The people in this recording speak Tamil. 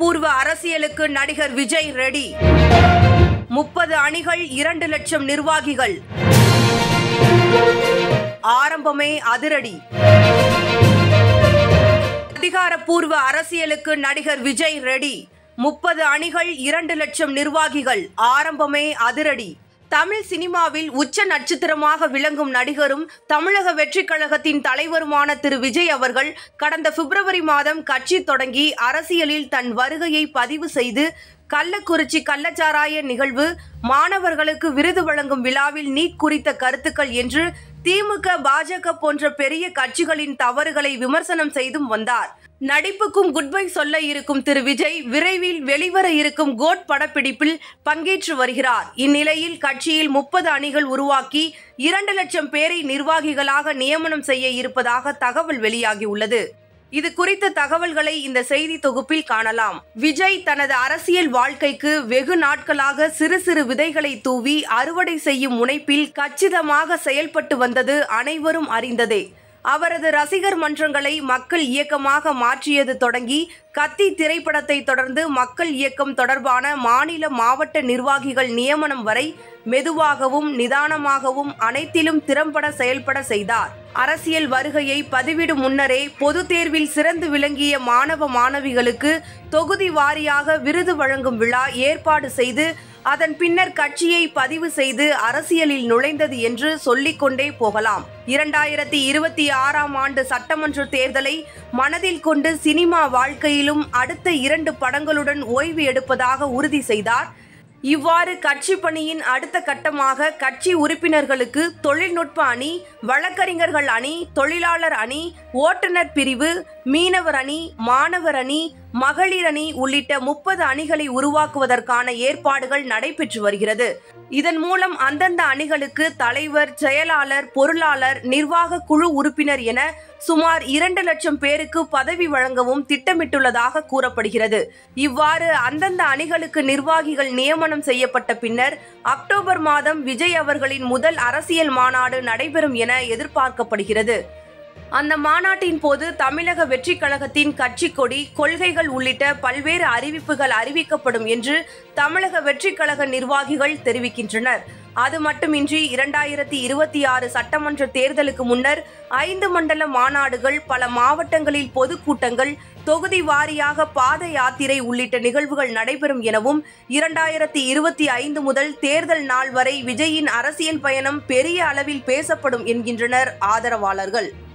அதிகாரப்பூர்வ அரசியலுக்கு நடிகர் விஜய் ரெடி. 30 அணிகள், 2 லட்சம் நிர்வாகிகள். ஆரம்பமே அதிரடி. அதிகாரப்பூர்வ அரசியலுக்கு நடிகர் விஜய் ரெடி. 30 அணிகள், 2 லட்சம் நிர்வாகிகள். ஆரம்பமே அதிரடி. தமிழ் சினிமாவில் உச்ச நட்சத்திரமாக விளங்கும் நடிகரும் தமிழக வெற்றிக் கழகத்தின் தலைவருமான திரு விஜய் அவர்கள் கடந்த பிப்ரவரி மாதம் கட்சி தொடங்கி அரசியலில் தன் வருகையை பதிவு செய்து கள்ளக்குறிச்சி கள்ளச்சாராய நிகழ்வு, மாணவர்களுக்கு விருது வழங்கும் விழாவில் நீட் குறித்த கருத்துக்கள் என்று திமுக, பாஜக போன்ற பெரிய கட்சிகளின் தவறுகளை விமர்சனம் செய்தும் வந்தார். நடிப்புக்கும் குட்பை சொல்ல இருக்கும் திரு விஜய் விரைவில் வெளிவர இருக்கும் கோட் படப்பிடிப்பில் பங்கேற்று வருகிறார். இந்நிலையில் கட்சியில் 30 அணிகள் உருவாக்கி 2 லட்சம் பேரை நிர்வாகிகளாக நியமனம் செய்ய இருப்பதாக தகவல் வெளியாகியுள்ளது. இது குறித்த தகவல்களை இந்த செய்தி தொகுப்பில் காணலாம். விஜய் தனது அரசியல் வாழ்க்கைக்கு வெகு நாட்களாக சிறு சிறு விதைகளை தூவி அறுவடை செய்யும் முனைப்பில் கச்சிதமாக செயல்பட்டு வந்தது அனைவரும் அறிந்ததே. அவரது ரசிகர் மன்றங்களை மக்கள் இயக்கமாக மாற்றியது தொடங்கி கத்தி திரைப்படத்தை தொடர்ந்து மக்கள் இயக்கம் தொடர்பான மாநில, மாவட்ட நிர்வாகிகள் நியமனம் வரை மெதுவாகவும் நிதானமாகவும் அனைத்திலும் திறம்பட செயல்பட செய்தார். அரசியல் வருகையை பதிவிடும் முன்னரே பொது தேர்வில் சிறந்து விளங்கிய மாணவ மாணவிகளுக்கு தொகுதி வாரியாக விருது வழங்கும் விழா ஏற்பாடு செய்து அதன் பின்னர் கட்சியை பதிவு செய்து அரசியலில் நுழைந்தது என்று சொல்லிக்கொண்டே போகலாம். 2026ஆம் ஆண்டு சட்டமன்ற தேர்தலை மனதில் கொண்டு சினிமா வாழ்க்கையிலும் அடுத்த 2 படங்களுடன் ஓய்வு எடுப்பதாக உறுதி செய்தார். இவ்வாறு கட்சி பணியின் அடுத்த கட்டமாக கட்சி உறுப்பினர்களுக்கு தொழில்நுட்ப அணி, வழக்கறிஞர்கள் அணி, தொழிலாளர் அணி, ஓட்டுநர் பிரிவு, மீனவர் அணி, மாணவர் அணி, மகளிர் அணி உள்ளிட்ட 30 அணிகளை உருவாக்குவதற்கான ஏற்பாடுகள் நடைபெற்று வருகிறது. இதன் மூலம் அந்தந்த அணிகளுக்கு தலைவர், செயலாளர், பொருளாளர், நிர்வாக குழு உறுப்பினர் என சுமார் 2 லட்சம் பேருக்கு பதவி வழங்கவும் திட்டமிட்டுள்ளதாக கூறப்படுகிறது. இவ்வாறு அந்தந்த அணிகளுக்கு நிர்வாகிகள் நியமனம் செய்யப்பட்ட பின்னர் அக்டோபர் மாதம் விஜய் அவர்களின் முதல் அரசியல் மாநாடு நடைபெறும் என எதிர்பார்க்கப்படுகிறது. அந்த மாநாட்டின் போது தமிழக வெற்றிக் கழகத்தின் கட்சி கொடி, கொள்கைகள் உள்ளிட்ட பல்வேறு அறிவிப்புகள் அறிவிக்கப்படும் என்று தமிழக வெற்றிக் கழக நிர்வாகிகள் தெரிவிக்கின்றனர். அது மட்டுமின்றி 2026 சட்டமன்ற தேர்தலுக்கு முன்னர் 5 மண்டல மாநாடுகள், பல மாவட்டங்களில் பொதுக்கூட்டங்கள், தொகுதி வாரியாக பாத யாத்திரை உள்ளிட்ட நிகழ்வுகள் நடைபெறும் எனவும் 2025 முதல் தேர்தல் நாள் வரை விஜயின் அரசியல் பயணம் பெரிய அளவில் பேசப்படும் என்கின்றனர் ஆதரவாளர்கள்.